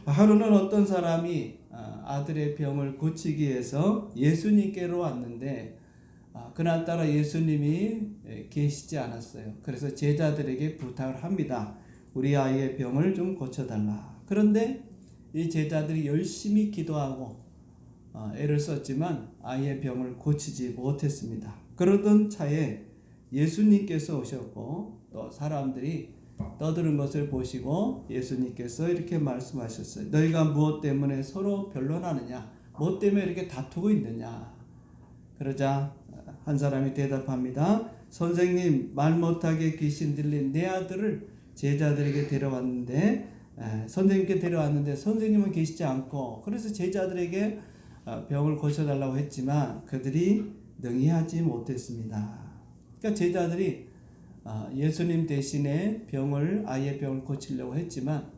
하루는 어떤 사람이 아들의 병을 고치기 위해서 예수님께로 왔는데 그날따라 예수님이 계시지 않았어요. 그래서 제자들에게 부탁을 합니다. 우리 아이의 병을 좀 고쳐달라. 그런데 이 제자들이 열심히 기도하고 애를 썼지만 아이의 병을 고치지 못했습니다. 그러던 차에 예수님께서 오셨고 또 사람들이 떠드는 것을 보시고 예수님께서 이렇게 말씀하셨어요. 너희가 무엇 때문에 서로 변론하느냐? 무엇 때문에 이렇게 다투고 있느냐? 그러자 한 사람이 대답합니다. 선생님, 말 못하게 귀신 들린 내 아들을 제자들에게 데려왔는데 선생님께 데려왔는데 선생님은 계시지 않고 그래서 제자들에게 병을 고쳐달라고 했지만 그들이 능히하지 못했습니다. 그러니까 제자들이 예수님 대신에 아이의 병을 고치려고 했지만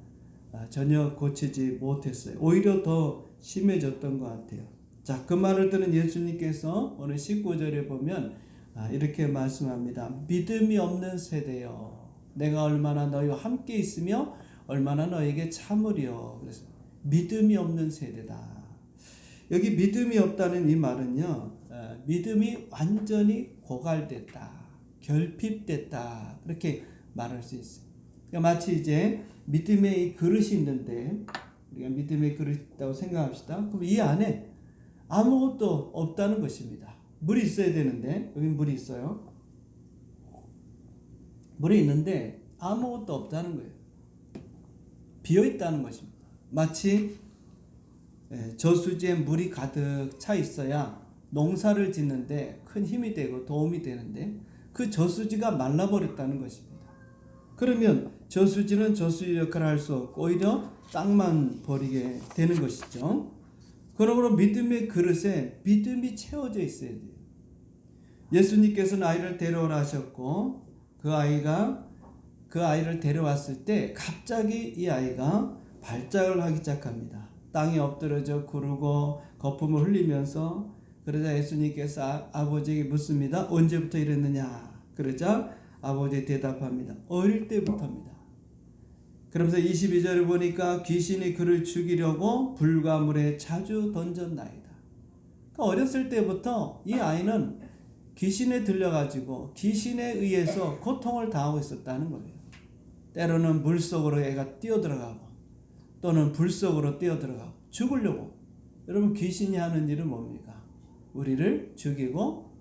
전혀 고치지 못했어요. 오히려 더 심해졌던 것 같아요. 자, 그 말을 들은 예수님께서 오늘 19절에 보면 이렇게 말씀합니다. 믿음이 없는 세대여, 내가 얼마나 너희와 함께 있으며 얼마나 너에게 참으려. 그래서 믿음이 없는 세대다. 여기 믿음이 없다는 이 말은요, 믿음이 완전히 고갈됐다, 결핍됐다, 그렇게 말할 수 있어요. 그러니까 마치 이제 믿음의 이 그릇이 있는데 우리가 믿음의 그릇이 있다고 생각합시다. 그럼 이 안에 아무것도 없다는 것입니다. 물이 있어야 되는데 여기 물이 있어요. 물이 있는데 아무것도 없다는 거예요. 비어 있다는 것입니다. 마치 저수지에 물이 가득 차 있어야 농사를 짓는데 큰 힘이 되고 도움이 되는데 그 저수지가 말라버렸다는 것입니다. 그러면 저수지는 저수지 역할을 할 수 없고 오히려 땅만 버리게 되는 것이죠. 그러므로 믿음의 그릇에 믿음이 채워져 있어야 돼요. 예수님께서는 아이를 데려오라 하셨고 그 아이를 데려왔을 때 갑자기 이 아이가 발작을 하기 시작합니다. 땅에 엎드러져 구르고 거품을 흘리면서 그러자 예수님께서 아버지에게 묻습니다. 언제부터 이랬느냐? 그러자 아버지 대답합니다. 어릴 때부터입니다. 그러면서 22절을 보니까 귀신이 그를 죽이려고 불과 물에 자주 던졌나이다. 그러니까 어렸을 때부터 이 아이는 귀신에 들려가지고 귀신에 의해서 고통을 당하고 있었다는 거예요. 때로는 물속으로 애가 뛰어들어가고 또는 불 속으로 뛰어들어가고 죽으려고. 여러분, 귀신이 하는 일은 뭡니까? 우리를 죽이고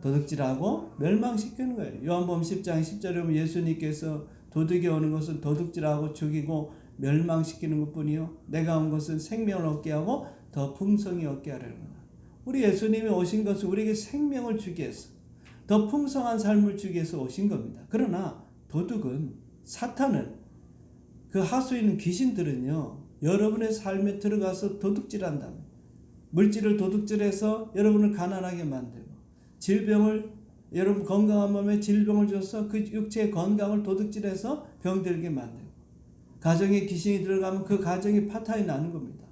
도둑질하고 멸망시키는 거예요. 요한복음 10장 10절에 보면 예수님께서 도둑이 오는 것은 도둑질하고 죽이고 멸망시키는 것뿐이요 내가 온 것은 생명을 얻게 하고 더 풍성히 얻게 하려는 거다. 우리 예수님이 오신 것은 우리에게 생명을 주기 위해서 더 풍성한 삶을 주기 위해서 오신 겁니다. 그러나 도둑은, 사탄은, 그 하수에 있는 귀신들은요 여러분의 삶에 들어가서 도둑질한다면 물질을 도둑질해서 여러분을 가난하게 만들고 질병을, 여러분 건강한 몸에 질병을 줘서 그 육체의 건강을 도둑질해서 병들게 만들고 가정에 귀신이 들어가면 그 가정이 파탄이 나는 겁니다.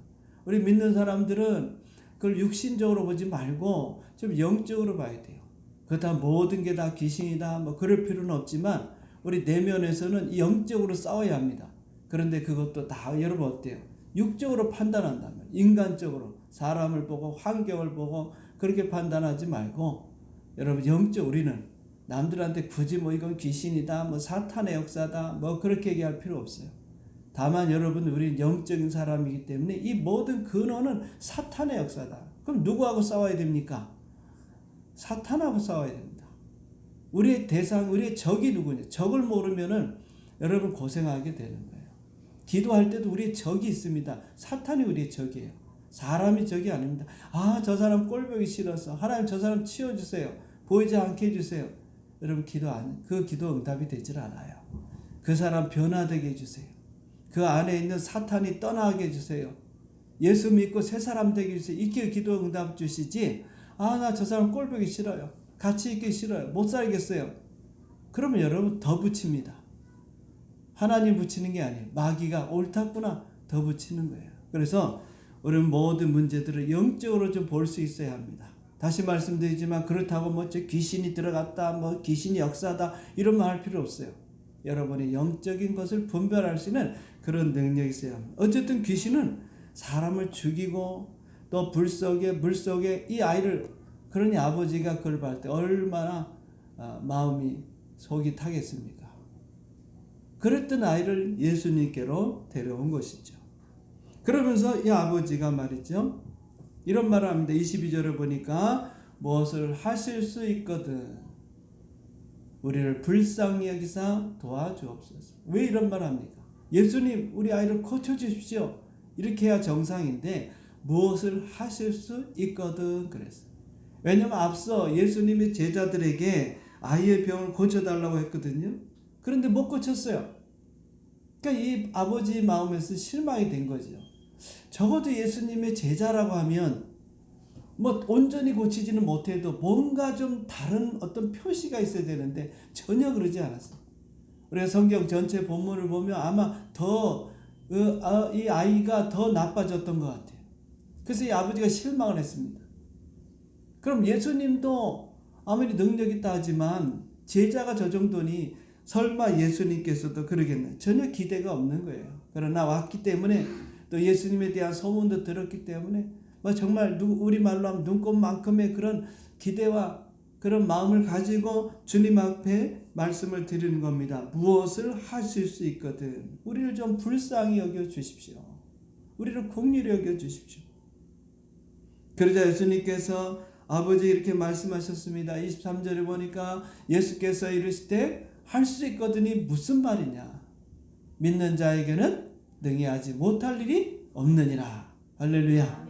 우리 믿는 사람들은 그걸 육신적으로 보지 말고 좀 영적으로 봐야 돼요. 그렇다 모든 게 다 귀신이다 뭐 그럴 필요는 없지만 우리 내면에서는 영적으로 싸워야 합니다. 그런데 그것도 다 여러분 어때요? 육적으로 판단한다면, 인간적으로 사람을 보고 환경을 보고 그렇게 판단하지 말고 여러분 영적, 우리는 남들한테 굳이 뭐 이건 귀신이다 뭐 사탄의 역사다 뭐 그렇게 얘기할 필요 없어요. 다만 여러분, 우리는 영적인 사람이기 때문에 이 모든 근원은 사탄의 역사다. 그럼 누구하고 싸워야 됩니까? 사탄하고 싸워야 됩니다. 우리의 대상, 우리의 적이 누구냐? 적을 모르면은 여러분 고생하게 되는 거예요. 기도할 때도 우리의 적이 있습니다. 사탄이 우리의 적이에요. 사람이 적이 아닙니다. 저 사람 꼴보기 싫어서 하나님 저 사람 치워주세요. 보이지 않게 해주세요. 여러분 그 기도 응답이 되질 않아요. 그 사람 변화되게 해주세요. 그 안에 있는 사탄이 떠나게 해주세요. 예수 믿고 새 사람 되게 해주세요. 이렇게 기도 응답 주시지. 나 저 사람 꼴보기 싫어요. 같이 있기 싫어요. 못 살겠어요. 그러면 여러분 더 붙입니다. 하나님 붙이는 게 아니에요. 마귀가 옳았구나 더 붙이는 거예요. 그래서 우리는 모든 문제들을 영적으로 좀 볼 수 있어야 합니다. 다시 말씀드리지만 그렇다고 뭐 귀신이 들어갔다 뭐 귀신이 역사다 이런 말 할 필요 없어요. 여러분의 영적인 것을 분별할 수 있는 그런 능력이 있어야 합니다. 어쨌든 귀신은 사람을 죽이고 또 불 속에 물 속에 이 아이를, 그러니 아버지가 그걸 볼 때 얼마나 마음이 속이 타겠습니까? 그랬던 아이를 예수님께로 데려온 것이죠. 그러면서 이 아버지가 말이죠, 이런 말을 합니다. 22절을 보니까 무엇을 하실 수 있거든 우리를 불쌍히 여기사 도와주옵소서. 왜 이런 말 합니까? 예수님 우리 아이를 고쳐주십시오. 이렇게 해야 정상인데 무엇을 하실 수 있거든 그랬어요. 왜냐하면 앞서 예수님의 제자들에게 아이의 병을 고쳐달라고 했거든요. 그런데 못 고쳤어요. 그러니까 이 아버지 마음에서 실망이 된 거죠. 적어도 예수님의 제자라고 하면 뭐 온전히 고치지는 못해도 뭔가 좀 다른 어떤 표시가 있어야 되는데 전혀 그러지 않았어요. 우리가 성경 전체 본문을 보면 아마 더 이 아이가 더 나빠졌던 것 같아요. 그래서 이 아버지가 실망을 했습니다. 그럼 예수님도 아무리 능력 있다 하지만 제자가 저 정도니 설마 예수님께서도 그러겠나요? 전혀 기대가 없는 거예요. 그러나 왔기 때문에 또 예수님에 대한 소문도 들었기 때문에 뭐 정말 우리말로 하면 눈꽃만큼의 그런 기대와 그런 마음을 가지고 주님 앞에 말씀을 드리는 겁니다. 무엇을 하실 수 있거든 우리를 좀 불쌍히 여겨 주십시오. 우리를 긍휼히 여겨 주십시오. 그러자 예수님께서 아버지 이렇게 말씀하셨습니다. 23절에 보니까 예수께서 이르시되 할 수 있거든이 무슨 말이냐? 믿는 자에게는 능히 하지 못할 일이 없느니라. 할렐루야.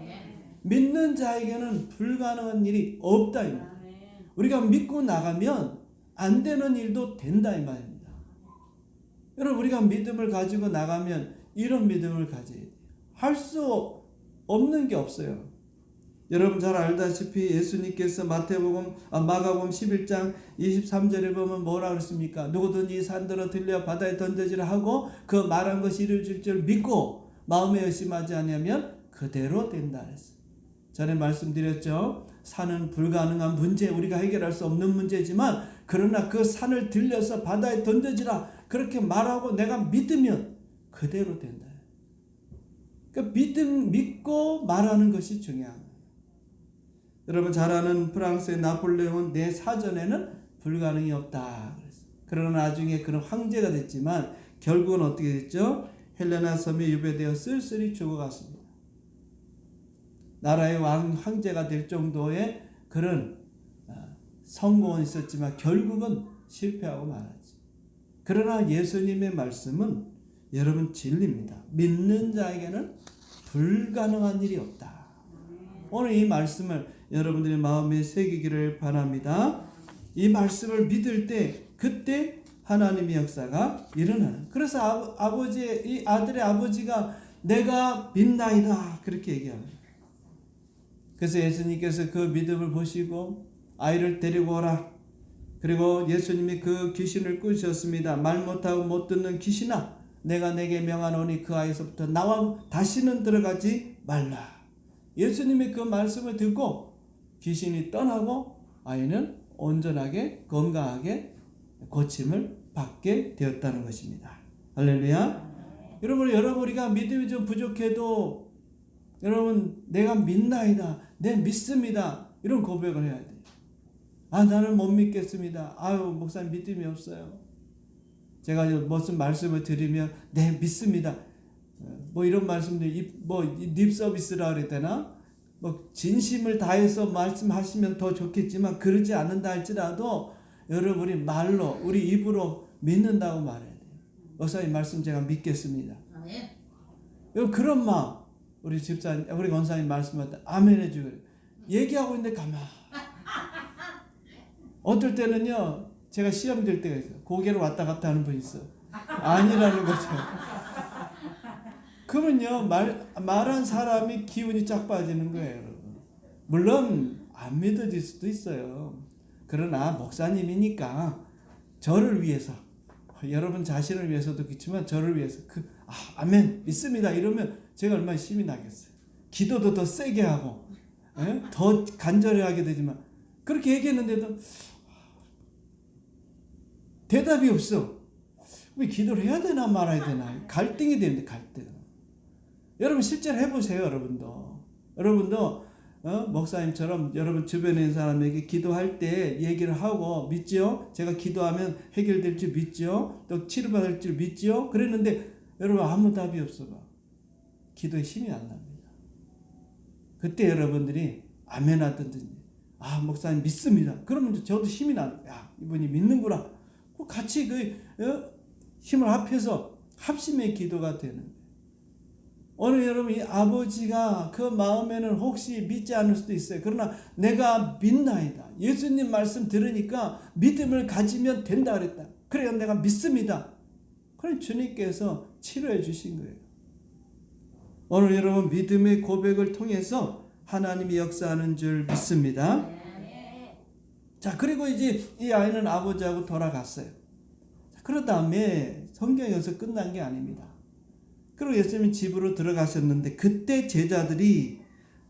믿는 자에게는 불가능한 일이 없다 이 말입니다. 우리가 믿고 나가면 안 되는 일도 된다 이 말입니다. 여러분 우리가 믿음을 가지고 나가면 이런 믿음을 가져야 돼요. 할 수 없는 게 없어요. 여러분 잘 알다시피 예수님께서 마가복음 11장 23절에 보면 뭐라 그랬습니까? 누구든지 산들어 들려 바다에 던져지라 하고 그 말한 것이 이루어질 줄 믿고 마음에 의심하지 않으면 그대로 된다 그랬어요. 전에 말씀드렸죠. 산은 불가능한 문제, 우리가 해결할 수 없는 문제지만 그러나 그 산을 들려서 바다에 던져지라 그렇게 말하고 내가 믿으면 그대로 된다. 그러니까 믿고 말하는 것이 중요한 거예요. 여러분 잘 아는 프랑스의 나폴레옹은 내 사전에는 불가능이 없다 그랬어요. 그러나 나중에 그런 황제가 됐지만 결국은 어떻게 됐죠? 헬레나 섬에 유배되어 쓸쓸히 죽어갔습니다. 나라의 황제가 될 정도의 그런 성공은 있었지만 결국은 실패하고 말았지. 그러나 예수님의 말씀은 여러분 진리입니다. 믿는 자에게는 불가능한 일이 없다. 오늘 이 말씀을 여러분들의 마음에 새기기를 바랍니다. 이 말씀을 믿을 때 그때 하나님의 역사가 일어나는. 그래서 이 아들의 아버지가 내가 믿나이다 그렇게 얘기합니다. 그래서 예수님께서 그 믿음을 보시고 아이를 데리고 오라. 그리고 예수님이 그 귀신을 꾸짖었습니다. 말 못하고 못 듣는 귀신아, 내가 내게 명하노니 그 아이에서부터 나와 다시는 들어가지 말라. 예수님이 그 말씀을 듣고 귀신이 떠나고 아이는 온전하게 건강하게 고침을 받게 되었다는 것입니다. 할렐루야. 여러분 우리가 믿음이 좀 부족해도 여러분 내가 믿나이다, 내 믿습니다 이런 고백을 해야 돼요. 나는 못 믿겠습니다. 목사님 믿음이 없어요. 제가 무슨 말씀을 드리면 네 믿습니다 뭐 이런 말씀들 립 서비스라 그래야 되나? 진심을 다해서 말씀하시면 더 좋겠지만 그러지 않는다 할지라도 여러분이 말로 우리 입으로 믿는다고 말해야 돼요. 목사님 말씀 제가 믿겠습니다. 아멘. 그런 마음 우리 집사님 우리 권사님 말씀할 때 아멘 해주고 얘기하고 있는데 가만. 어떨 때는요 제가 시험 될 때가 있어요. 고개를 왔다 갔다 하는 분이 있어. 아니라는 거죠. 그러면요 말한 사람이 기운이 쫙 빠지는 거예요. 여러분. 물론 안 믿어질 수도 있어요. 그러나 목사님이니까 저를 위해서 여러분 자신을 위해서도 그렇지만 저를 위해서 아멘 믿습니다 이러면 제가 얼마나 힘이 나겠어요. 기도도 더 세게 하고 더 간절히 하게 되지만 그렇게 얘기했는데도 대답이 없어. 기도를 해야 되나 말아야 되나 갈등이 됩니다. 갈등. 여러분 실제로 해보세요. 여러분도 목사님처럼 여러분 주변에 있는 사람에게 기도할 때 얘기를 하고 믿죠? 제가 기도하면 해결될 줄 믿죠? 또 치료받을 줄 믿죠? 그랬는데 여러분 아무 답이 없어 봐. 기도에 힘이 안 납니다. 그때 여러분들이 아멘 하든지 목사님 믿습니다. 그러면 저도 힘이 나. 이분이 믿는구나. 같이 힘을 합해서 합심의 기도가 되는 거예요. 오늘 여러분 이 아버지가 그 마음에는 혹시 믿지 않을 수도 있어요. 그러나 내가 믿나이다. 예수님 말씀 들으니까 믿음을 가지면 된다 그랬다. 그래요, 내가 믿습니다. 그럼 주님께서 치료해 주신 거예요. 오늘 여러분 믿음의 고백을 통해서 하나님이 역사하는 줄 믿습니다. 자, 그리고 이제 이 아이는 아버지하고 돌아갔어요. 그런 다음에 성경이 여기서 끝난 게 아닙니다. 그리고 예수님이 집으로 들어가셨는데 그때 제자들이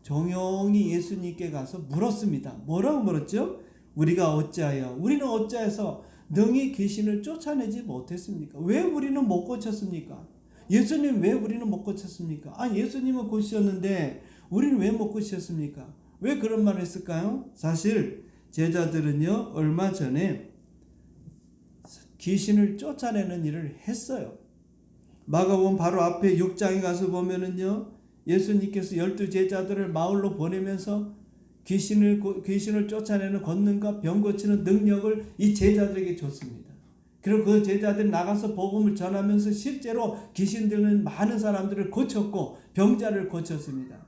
조용히 예수님께 가서 물었습니다. 뭐라고 물었죠? 우리는 어찌하여서 능히 귀신을 쫓아내지 못했습니까? 왜 우리는 못 고쳤습니까? 예수님 왜 우리는 못 고쳤습니까? 예수님은 고치셨는데 우리는 왜 못 고치셨습니까? 왜 그런 말을 했을까요? 사실 제자들은요 얼마 전에 귀신을 쫓아내는 일을 했어요. 마가복음 바로 앞에 6장에 가서 보면은요 예수님께서 12 제자들을 마을로 보내면서 귀신을 쫓아내는 권능과 병 고치는 능력을 이 제자들에게 줬습니다. 그리고 그 제자들이 나가서 복음을 전하면서 실제로 귀신 들린 많은 사람들을 고쳤고 병자를 고쳤습니다.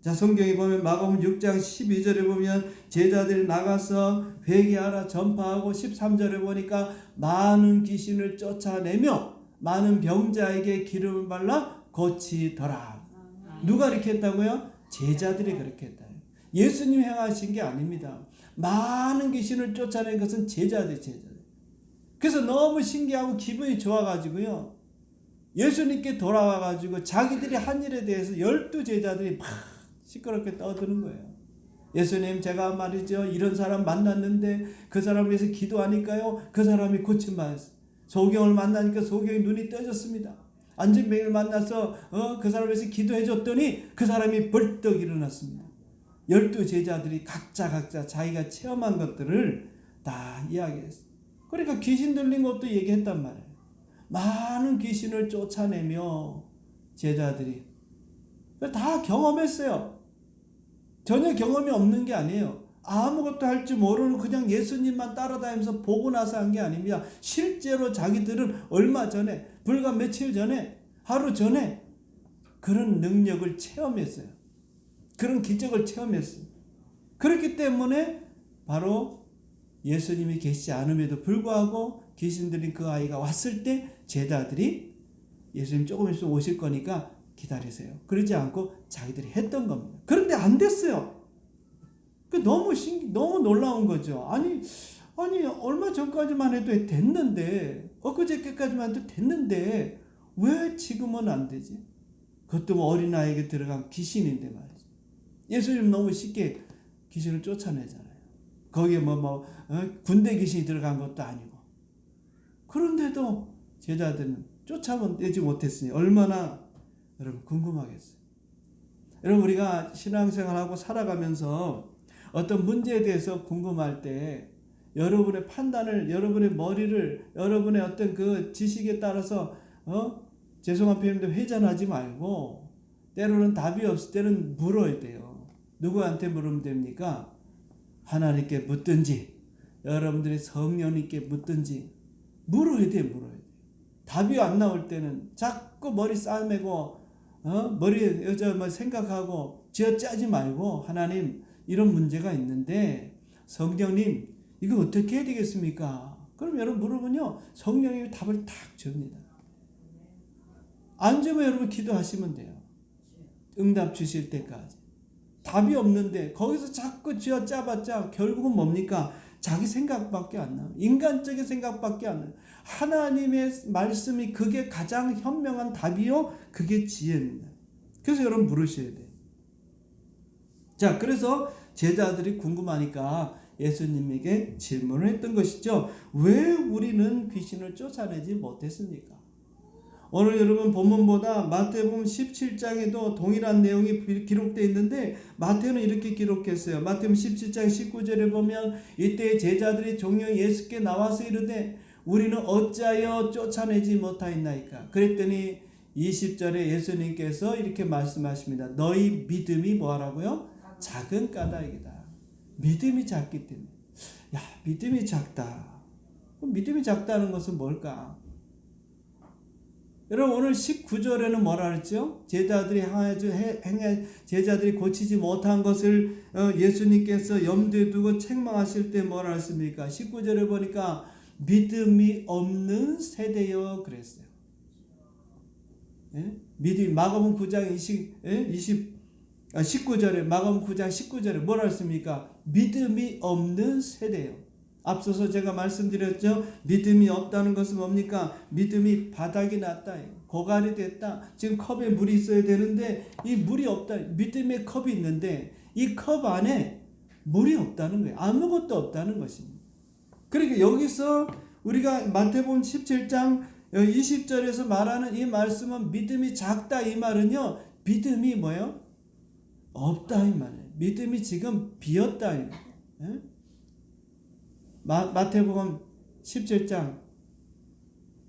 자, 성경에 보면 마가복음 6장 12절에 보면 제자들이 나가서 회개하라 전파하고 13절에 보니까 많은 귀신을 쫓아내며 많은 병자에게 기름을 발라 고치더라. 누가 이렇게 했다고요? 제자들이 그렇게 했다. 예수님 행하신 게 아닙니다. 많은 귀신을 쫓아낸 것은 제자들. 그래서 너무 신기하고 기분이 좋아가지고요. 예수님께 돌아와가지고 자기들이 한 일에 대해서 12 제자들이 막 시끄럽게 떠드는 거예요. 예수님, 제가 말이죠 이런 사람 만났는데 그 사람을 위해서 기도하니까요 그 사람이 고침받았어요. 소경을 만나니까 소경이 눈이 떠졌습니다. 안진뱅이를 만나서 그 사람을 위해서 기도해 줬더니 그 사람이 벌떡 일어났습니다. 12 제자들이 각자 자기가 체험한 것들을 다 이야기했어요. 그러니까 귀신 들린 것도 얘기했단 말이에요. 많은 귀신을 쫓아내며 제자들이 다 경험했어요. 전혀 경험이 없는 게 아니에요. 아무것도 할 줄 모르는 그냥 예수님만 따라다니면서 보고 나서 한 게 아닙니다. 실제로 자기들은 얼마 전에, 불과 며칠 전에, 하루 전에 그런 능력을 체험했어요. 그런 기적을 체험했어요. 그렇기 때문에 바로 예수님이 계시지 않음에도 불구하고 귀신 들린 그 아이가 왔을 때 제자들이 예수님 조금 있으면 오실 거니까 기다리세요. 그러지 않고 자기들이 했던 겁니다. 그런데 안 됐어요. 너무 놀라운 거죠. 아니 얼마 전까지만 해도 됐는데, 엊그저께까지만 해도 됐는데 왜 지금은 안 되지? 그것도 어린아이에게 들어간 귀신인데 말이죠. 예수님 너무 쉽게 귀신을 쫓아내잖아요. 거기에 군대 귀신이 들어간 것도 아니고. 그런데도 제자들은 쫓아내지 못했으니 얼마나 여러분 궁금하겠어요. 여러분 우리가 신앙생활하고 살아가면서 어떤 문제에 대해서 궁금할 때 여러분의 판단을, 여러분의 머리를, 여러분의 어떤 그 지식에 따라서 죄송한 표현인데 회전하지 말고 때로는 답이 없을 때는 물어야 돼요. 누구한테 물으면 됩니까? 하나님께 묻든지 여러분들이 성령님께 묻든지 물어야 돼요. 답이 안 나올 때는 자꾸 머리 싸매고 머리에 생각하고 쥐어짜지 말고 하나님 이런 문제가 있는데 성령님 이거 어떻게 해야 되겠습니까? 그럼 여러분 물으면요 성령님이 답을 탁 줍니다. 안 주면 여러분 기도하시면 돼요. 응답 주실 때까지. 답이 없는데 거기서 자꾸 쥐어짜봤자 결국은 뭡니까? 자기 생각밖에 안 나와요. 인간적인 생각밖에 안 나와요. 하나님의 말씀이 그게 가장 현명한 답이요. 그게 지혜입니다. 그래서 여러분 물으셔야 돼요. 자, 그래서 제자들이 궁금하니까 예수님에게 질문을 했던 것이죠. 왜 우리는 귀신을 쫓아내지 못했습니까? 오늘 여러분 본문보다 마태복음 17장에도 동일한 내용이 기록되어 있는데 마태는 이렇게 기록했어요. 마태복음 17장 19절에 보면 이때 제자들이 종려 예수께 나와서 이르되 우리는 어찌하여 쫓아내지 못하였나이까. 그랬더니 20절에 예수님께서 이렇게 말씀하십니다. 너희 믿음이 뭐하라고요? 작은 까닭이다. 믿음이 작기 때문에. 야, 믿음이 작다. 믿음이 작다는 것은 뭘까? 여러분 오늘 19절에는 뭐라 그랬죠? 제자들이 고치지 못한 것을 예수님께서 염두에 두고 책망하실 때 뭐라 했습니까? 19절에 보니까 믿음이 없는 세대여 그랬어요. 예? 믿음 마가복음 9장 19절에 마가복음 9장 19절에 뭐라 했습니까? 믿음이 없는 세대요. 앞서서 제가 말씀드렸죠. 믿음이 없다는 것은 뭡니까? 믿음이 바닥이 났다. 고갈이 됐다. 지금 컵에 물이 있어야 되는데 이 물이 없다. 믿음의 컵이 있는데 이 컵 안에 물이 없다는 거예요. 아무것도 없다는 것입니다. 그러니까 여기서 우리가 마태복음 17장 20절에서 말하는 이 말씀은 믿음이 작다 이 말은요. 믿음이 뭐예요? 없다 이 말이에요. 믿음이 지금 비었다 이 말이에요. 마태복음 17장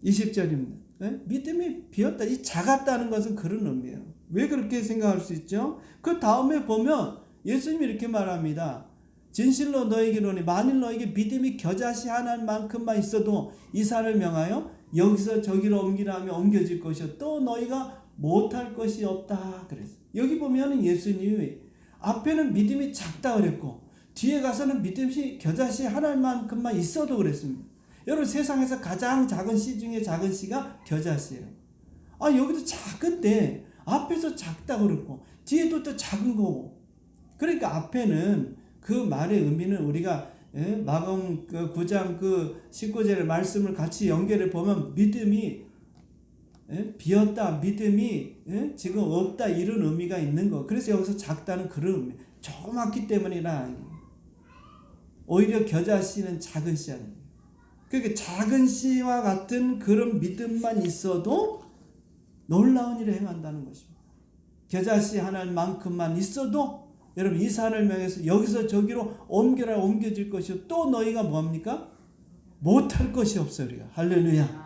20절입니다. 믿음이 비었다. 이 작았다는 것은 그런 의미예요. 왜 그렇게 생각할 수 있죠? 그 다음에 보면 예수님이 이렇게 말합니다. 진실로 너에게 이르노니 만일 너에게 믿음이 겨자씨 하나만큼만 있어도 이 산을 명하여 여기서 저기로 옮기라 하면 옮겨질 것이요 또 너희가 못할 것이 없다 그랬어요. 여기 보면 예수님이 앞에는 믿음이 작다 그랬고 뒤에 가서는 믿음이 겨자씨 하나만큼만 있어도 그랬습니다. 여러분 세상에서 가장 작은 씨 중에 작은 씨가 겨자씨예요. 여기도 작은데 앞에서 작다 그랬고 뒤에도 또 작은 거고. 그러니까 앞에는 그 말의 의미는 우리가 마가복음 9장 19절의 말씀을 같이 연결해 보면 믿음이 비었다, 믿음이 지금 없다 이런 의미가 있는 거. 그래서 여기서 작다는 그런 의미. 조그맣기 때문이라. 오히려 겨자씨는 작은 씨 아닙니까? 그러니까 작은 씨와 같은 그런 믿음만 있어도 놀라운 일을 행한다는 것입니다. 겨자씨 하나만큼만 있어도 여러분 이 산을 명해서 여기서 저기로 옮겨라 옮겨질 것이요 또 너희가 뭡니까? 못할 것이 없어 우리가. 할렐루야.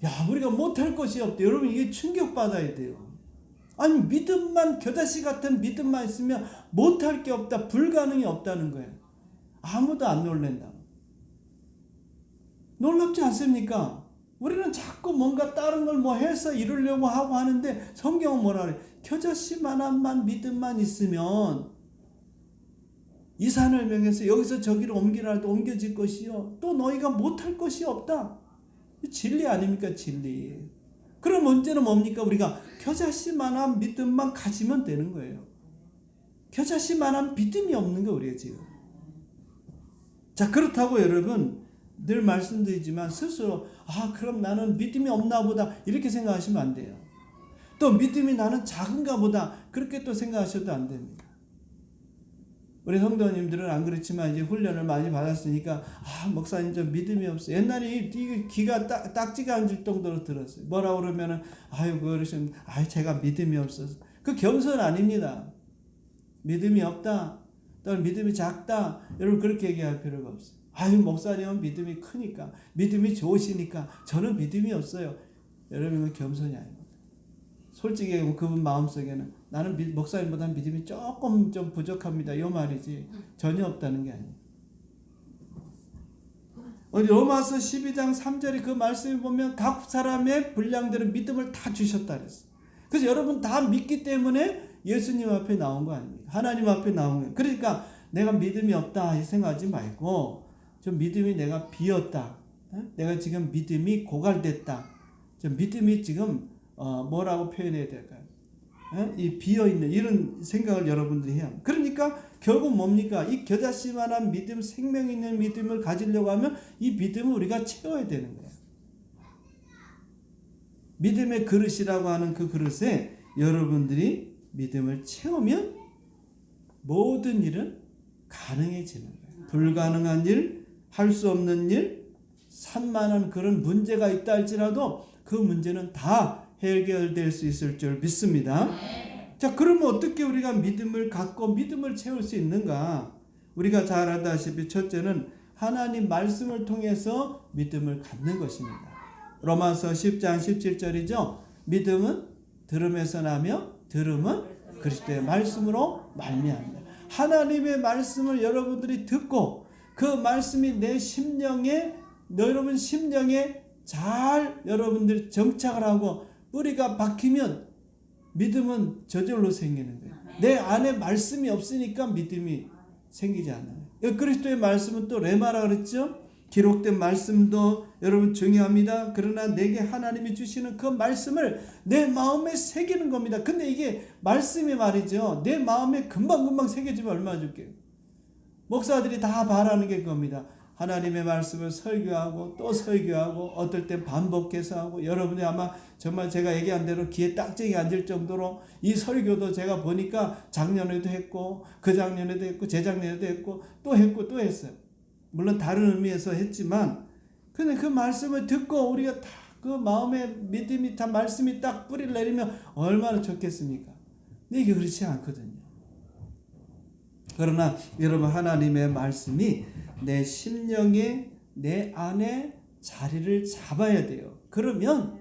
야 우리가 못할 것이 없대. 여러분 이게 충격받아야 돼요. 아니 믿음만 겨자씨 같은 믿음만 있으면 못할 게 없다. 불가능이 없다는 거예요. 아무도 안 놀란다. 놀랍지 않습니까? 우리는 자꾸 뭔가 다른 걸 해서 이루려고 하고 하는데 성경은 뭐라 그래? 겨자씨만한 믿음만 있으면 이 산을 명해서 여기서 저기로 옮기라 해도 옮겨질 것이요 또 너희가 못할 것이 없다. 진리 아닙니까? 진리. 그럼 문제는 뭡니까? 우리가 겨자씨만한 믿음만 가지면 되는 거예요. 겨자씨만한 믿음이 없는 거예요 우리가 지금. 자 그렇다고 여러분 늘 말씀드리지만 스스로 그럼 나는 믿음이 없나 보다 이렇게 생각하시면 안 돼요. 또 믿음이 나는 작은가 보다 그렇게 또 생각하셔도 안 됩니다. 우리 성도님들은 안 그렇지만 이제 훈련을 많이 받았으니까 목사님 좀 믿음이 없어요. 옛날에 이 귀가 딱지가 앉을 정도로 들었어요. 뭐라고 그러면은 그러시면 제가 믿음이 없어서. 그 겸손 아닙니다. 믿음이 없다 또는 믿음이 작다 여러분 그렇게 얘기할 필요가 없어요. 목사님은 믿음이 크니까 믿음이 좋으시니까 저는 믿음이 없어요. 여러분은 겸손이 아닙니다. 솔직히 그분 마음속에는 나는 목사님보다 믿음이 조금 좀 부족합니다. 이 말이지 전혀 없다는 게 아니에요. 로마서 12장 3절에 그 말씀을 보면 각 사람의 분량대로 믿음을 다 주셨다 그랬어요. 그래서 여러분 다 믿기 때문에 예수님 앞에 나온 거 아닙니까? 하나님 앞에 나온 거예요. 그러니까 내가 믿음이 없다 생각하지 말고 좀 믿음이 내가 비었다. 내가 지금 믿음이 고갈됐다. 좀 믿음이 지금 뭐라고 표현해야 될까요? 이 비어있는 이런 생각을 여러분들이 해야 합니다. 그러니까 결국 뭡니까? 이 겨자씨만한 믿음, 생명 있는 믿음을 가지려고 하면 이 믿음을 우리가 채워야 되는 거예요. 믿음의 그릇이라고 하는 그 그릇에 여러분들이 믿음을 채우면 모든 일은 가능해지는 거예요. 불가능한 일, 할 수 없는 일, 산만한 그런 문제가 있다 할지라도 그 문제는 다 해결될 수 있을 줄 믿습니다. 자, 그러면 어떻게 우리가 믿음을 갖고 믿음을 채울 수 있는가? 우리가 잘 알다시피 첫째는 하나님 말씀을 통해서 믿음을 갖는 것입니다. 로마서 10장 17절이죠. 믿음은 들음에서 나며 들음은 그리스도의 말씀으로 말미암니다. 하나님의 말씀을 여러분들이 듣고 그 말씀이 내 심령에, 여러분 심령에 잘 여러분들이 정착을 하고 뿌리가 박히면 믿음은 저절로 생기는 거예요. 내 안에 말씀이 없으니까 믿음이 생기지 않아요. 그리스도의 말씀은 또 레마라 그랬죠. 기록된 말씀도 여러분 중요합니다. 그러나 내게 하나님이 주시는 그 말씀을 내 마음에 새기는 겁니다. 근데 이게 말씀이 말이죠. 내 마음에 금방금방 새겨지면 얼마나 좋게요. 목사들이 다 바라는 게 그겁니다. 하나님의 말씀을 설교하고 또 설교하고 어떨 땐 반복해서 하고, 여러분이 아마 정말 제가 얘기한 대로 귀에 딱정이 앉을 정도로 이 설교도 제가 보니까 작년에도 했고 그 작년에도 했고 재작년에도 했고 또 했고 또 했어요. 물론 다른 의미에서 했지만 근데 그 말씀을 듣고 우리가 다 그 마음에 믿음이 다 말씀이 딱 뿌리를 내리면 얼마나 좋겠습니까? 근데 이게 그렇지 않거든요. 그러나 여러분 하나님의 말씀이 내 심령에 내 안에 자리를 잡아야 돼요. 그러면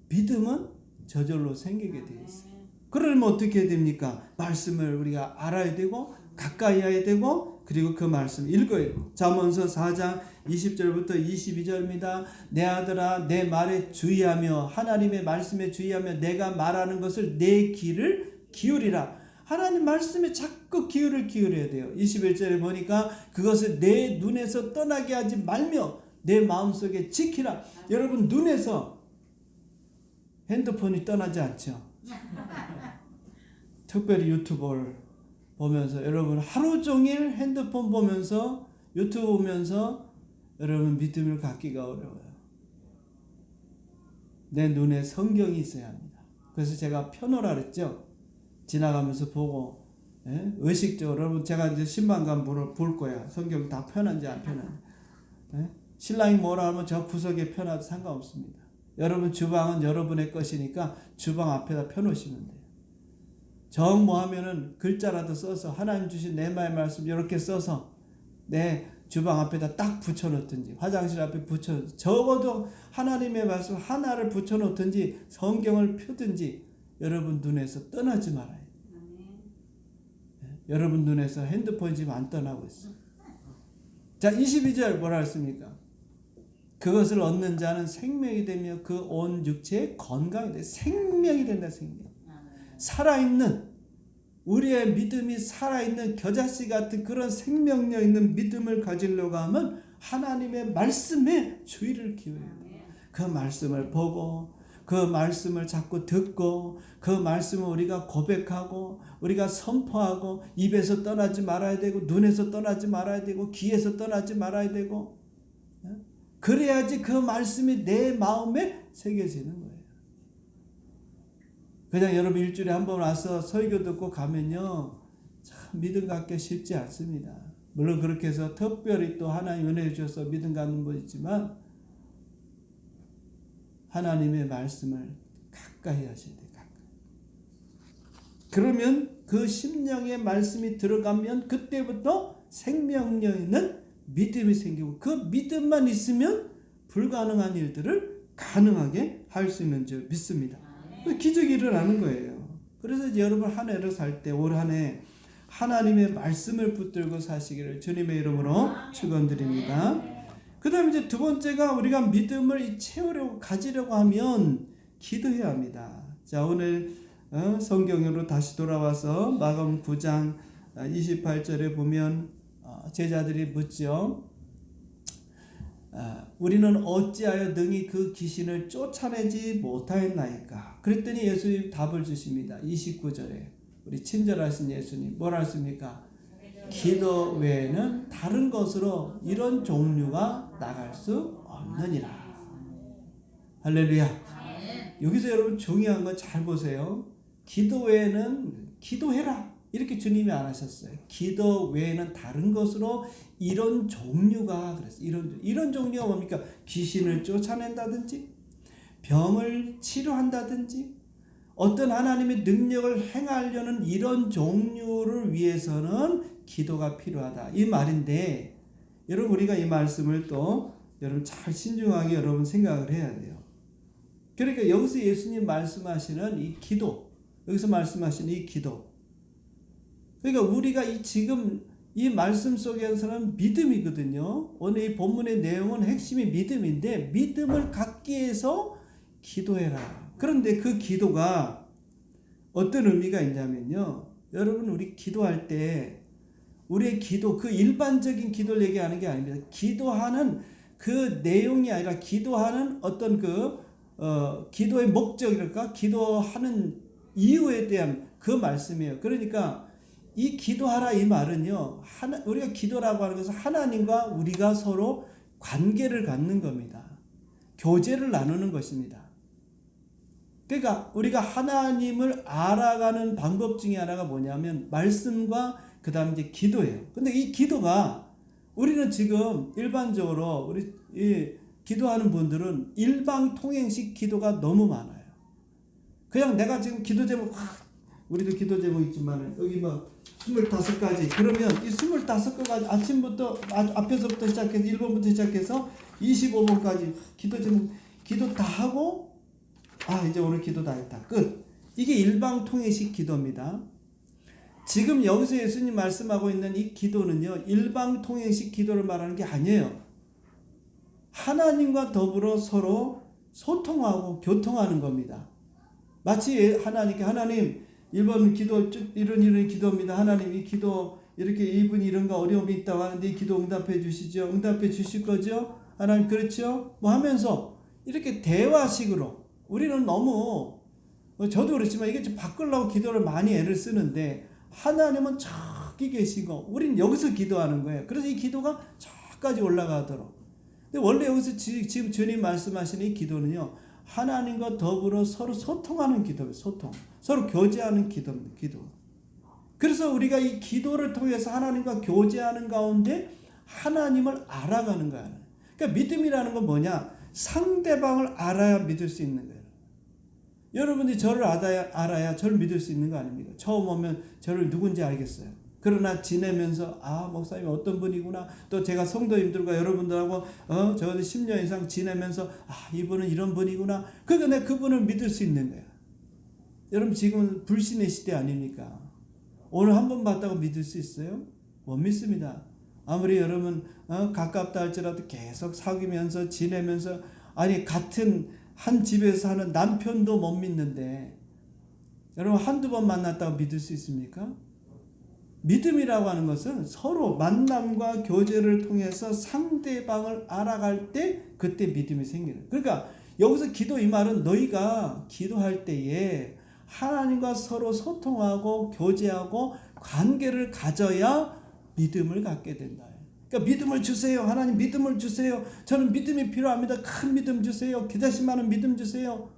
믿음은 저절로 생기게 되어 있어요. 그러면 어떻게 됩니까? 말씀을 우리가 알아야 되고 가까이 해야 되고 그리고 그 말씀 읽어야 돼요. 잠언서 4장 20절부터 22절입니다. 내 아들아 내 말에 주의하며 하나님의 말씀에 주의하며 내가 말하는 것을 내 귀를 기울이라. 하나님 말씀에 자꾸 귀를 기울여야 돼요. 21절에 보니까 그것을 내 눈에서 떠나게 하지 말며 내 마음속에 지키라. 여러분 눈에서 핸드폰이 떠나지 않죠. 특별히 유튜브를 보면서 여러분 하루 종일 핸드폰 보면서 유튜브 보면서 여러분 믿음을 갖기가 어려워요. 내 눈에 성경이 있어야 합니다. 그래서 제가 펴놓으라 그랬죠. 지나가면서 보고 의식적으로 여러분 제가 이제 신방감 볼 거야. 성경 다 펴놨는지 안 펴놨는지. 신랑이 뭐라 하면 저 구석에 펴놔도 상관없습니다. 여러분 주방은 여러분의 것이니까 주방 앞에다 펴놓으시면 돼요. 정 뭐 하면은 글자라도 써서 하나님 주신 내 말씀 이렇게 써서 내 주방 앞에다 딱 붙여놓든지 화장실 앞에 붙여놓든지 적어도 하나님의 말씀 하나를 붙여놓든지 성경을 펴든지 여러분 눈에서 떠나지 말아요. 여러분 눈에서 핸드폰이 지금 안 떠나고 있어요. 자 22절 뭐라 했습니까? 그것을 얻는 자는 생명이 되며 그 온 육체의 건강이 돼. 생명이 된다. 생명. 살아있는 우리의 믿음이 살아있는 겨자씨 같은 그런 생명력 있는 믿음을 가지려고 하면 하나님의 말씀에 주의를 기울여야 돼요. 그 말씀을 보고 그 말씀을 자꾸 듣고 그 말씀을 우리가 고백하고 우리가 선포하고 입에서 떠나지 말아야 되고 눈에서 떠나지 말아야 되고 귀에서 떠나지 말아야 되고 그래야지 그 말씀이 내 마음에 새겨지는 거예요. 그냥 여러분 일주일에 한 번 와서 설교 듣고 가면요 참 믿음 갖기 쉽지 않습니다. 물론 그렇게 해서 특별히 또 하나님 은혜 주셔서 믿음 갖는 분 있지만 하나님의 말씀을 가까이 하셔야 돼요. 가까이. 그러면 그 심령의 말씀이 들어가면 그때부터 생명력 있는 믿음이 생기고 그 믿음만 있으면 불가능한 일들을 가능하게 할 수 있는 줄 믿습니다. 기적이 일어나는 거예요. 그래서 이제 여러분 한 해를 살 때 올 한 해 하나님의 말씀을 붙들고 사시기를 주님의 이름으로 축원드립니다. 그 다음에 이제 두 번째가 우리가 믿음을 채우려고 가지려고 하면 기도해야 합니다. 자 오늘 성경으로 다시 돌아와서 마가복음 9장 28절에 보면 제자들이 묻죠. 우리는 어찌하여 능히 그 귀신을 쫓아내지 못하였나이까? 그랬더니 예수님 답을 주십니다. 29절에 우리 친절하신 예수님 뭐라 했습니까? 기도 외에는 다른 것으로 이런 종류가 나갈 수 없느니라. 할렐루야. 여기서 여러분 중요한 거 잘 보세요. 기도 외에는 기도해라 이렇게 주님이 안 하셨어요. 기도 외에는 다른 것으로 이런 종류가 그랬어요. 이런 종류가 뭡니까? 귀신을 쫓아낸다든지 병을 치료한다든지 어떤 하나님의 능력을 행하려는 이런 종류를 위해서는 기도가 필요하다. 이 말인데 여러분 우리가 이 말씀을 또 여러분 잘 신중하게 여러분 생각을 해야 돼요. 그러니까 여기서 예수님 말씀하시는 이 기도, 여기서 말씀하시는 이 기도. 그러니까 우리가 지금 이 말씀 속에서는 믿음이거든요. 오늘 이 본문의 내용은 핵심이 믿음인데 믿음을 갖기 위해서 기도해라. 그런데 그 기도가 어떤 의미가 있냐면요. 여러분 우리 기도할 때 우리의 기도 그 일반적인 기도를 얘기하는 게 아닙니다. 기도하는 그 내용이 아니라 기도하는 어떤 기도의 목적이랄까 기도하는 이유에 대한 그 말씀이에요. 그러니까 이 기도하라 이 말은요. 우리가 기도라고 하는 것은 하나님과 우리가 서로 관계를 갖는 겁니다. 교제를 나누는 것입니다. 그러니까 우리가 하나님을 알아가는 방법 중에 하나가 뭐냐면 말씀과 그 다음에 이제 기도예요. 근데 이 기도가 우리는 지금 일반적으로 우리 기도하는 분들은 일방통행식 기도가 너무 많아요. 그냥 내가 지금 기도 제목 우리도 기도 제목 있지만 여기 뭐 25가지 그러면 이 25가지 아침부터 앞에서부터 시작해서 1번부터 시작해서 25번까지 기도 제목 기도 다 하고 이제 오늘 기도 다 했다. 끝. 이게 일방통행식 기도입니다. 지금 여기서 예수님 말씀하고 있는 이 기도는요. 일방통행식 기도를 말하는 게 아니에요. 하나님과 더불어 서로 소통하고 교통하는 겁니다. 마치 하나님께 하나님 1번 기도 이런 기도입니다. 하나님 이 기도 이렇게 이분이 이런가 어려움이 있다고 하는데 이 기도 응답해 주시죠. 응답해 주실 거죠. 하나님 그렇죠. 뭐 하면서 이렇게 대화식으로 우리는 너무 저도 그렇지만 이게 좀 바꾸려고 기도를 많이 애를 쓰는데 하나님은 저기 계시고 우리는 여기서 기도하는 거예요. 그래서 이 기도가 저까지 올라가도록. 근데 원래 여기서 지금 주님 말씀하시는 이 기도는요. 하나님과 더불어 서로 소통하는 기도예요. 소통. 서로 교제하는 기도입니다. 기도. 그래서 우리가 이 기도를 통해서 하나님과 교제하는 가운데 하나님을 알아가는 거야. 그러니까 믿음이라는 건 뭐냐? 상대방을 알아야 믿을 수 있는 거예요. 여러분들이 저를 알아야 저를 믿을 수 있는 거 아닙니까? 처음 오면 저를 누군지 알겠어요. 그러나 지내면서 목사님 어떤 분이구나. 또 제가 성도님들과 여러분들하고 적어도 10년 이상 지내면서 이분은 이런 분이구나. 그러니까 내가 그분을 믿을 수 있는 거야. 여러분 지금은 불신의 시대 아닙니까? 오늘 한 번 봤다고 믿을 수 있어요? 못 믿습니다. 아무리 여러분 가깝다 할지라도 계속 사귀면서 지내면서 같은 한 집에서 사는 남편도 못 믿는데 여러분 한두 번 만났다고 믿을 수 있습니까? 믿음이라고 하는 것은 서로 만남과 교제를 통해서 상대방을 알아갈 때 그때 믿음이 생기는. 그러니까 여기서 기도 이 말은 너희가 기도할 때에 하나님과 서로 소통하고 교제하고 관계를 가져야 믿음을 갖게 된다. 그러니까 믿음을 주세요. 하나님 믿음을 주세요. 저는 믿음이 필요합니다. 큰 믿음 주세요. 기대심 많은 믿음 주세요.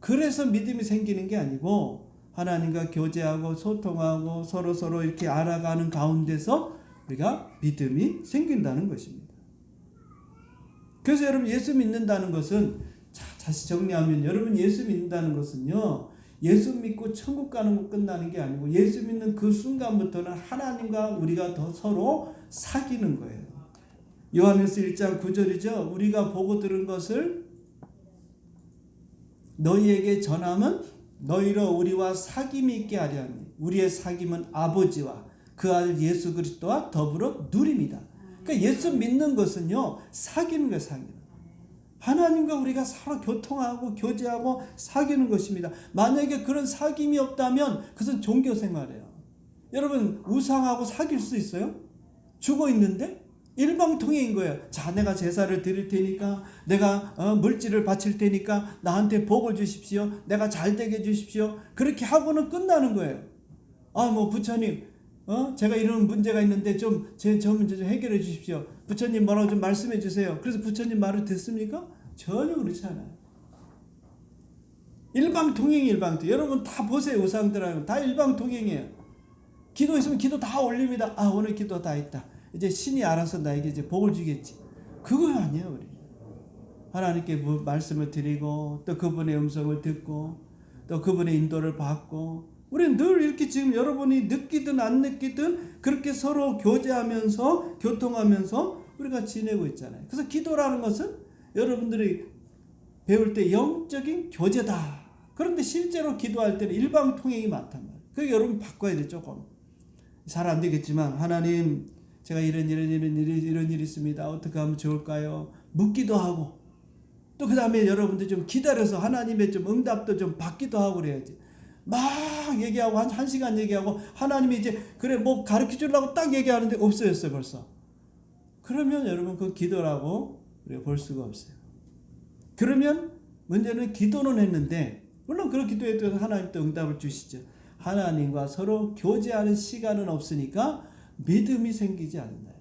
그래서 믿음이 생기는 게 아니고 하나님과 교제하고 소통하고 서로 이렇게 알아가는 가운데서 우리가 믿음이 생긴다는 것입니다. 그래서 여러분 예수 믿는다는 것은 다시 정리하면 여러분 예수 믿는다는 것은요. 예수 믿고 천국 가는 거 끝나는 게 아니고 예수 믿는 그 순간부터는 하나님과 우리가 더 서로 사귀는 거예요. 요한일서 1장 9절이죠. 우리가 보고 들은 것을 너희에게 전함은 너희로 우리와 사귐이 있게 하려 하니 우리의 사귐은 아버지와 그 아들 예수 그리스도와 더불어 누림이다. 그러니까 예수 믿는 것은요. 사귀는 거예요. 사귀는. 하나님과 우리가 서로 교통하고 교제하고 사귀는 것입니다. 만약에 그런 사귐이 없다면 그것은 종교 생활이에요. 여러분 우상하고 사귈 수 있어요? 죽어 있는데? 일방통행인 거예요. 자, 내가 제사를 드릴 테니까, 내가 물질을 바칠 테니까 나한테 복을 주십시오. 내가 잘 되게 해주십시오. 그렇게 하고는 끝나는 거예요. 부처님, 제가 이런 문제가 있는데 저 문제 좀 해결해 주십시오. 부처님 뭐라고 좀 말씀해 주세요. 그래서 부처님 말을 듣습니까? 전혀 그렇지 않아요. 일방통행. 여러분 다 보세요. 우상들하고 다 일방통행이에요. 기도 있으면 기도 다 올립니다. 아, 오늘 기도 다 했다. 이제 신이 알아서 나에게 이제 복을 주겠지. 그거 아니에요, 우리. 하나님께 말씀을 드리고 또 그분의 음성을 듣고 또 그분의 인도를 받고, 우리는 늘 이렇게 지금 여러분이 느끼든 안 느끼든 그렇게 서로 교제하면서 교통하면서 우리가 지내고 있잖아요. 그래서 기도라는 것은 여러분들이 배울 때 영적인 교제다. 그런데 실제로 기도할 때는 일방통행이 많단 말이에요. 그게 여러분 바꿔야 돼. 조금 잘 안 되겠지만, 하나님 제가 이런 일이 있습니다. 어떻게 하면 좋을까요? 묻기도 하고, 또 그 다음에 여러분들 좀 기다려서 하나님의 좀 응답도 좀 받기도 하고 그래야지. 막 얘기하고 한 시간 얘기하고 하나님이 이제 그래 뭐 가르쳐 주려고 딱 얘기하는데 없어졌어요 벌써. 그러면 여러분 그 기도라고 우리가 볼 수가 없어요. 그러면 문제는 기도는 했는데, 물론 그런 기도해도 하나님 또 응답을 주시죠. 하나님과 서로 교제하는 시간은 없으니까 믿음이 생기지 않는다.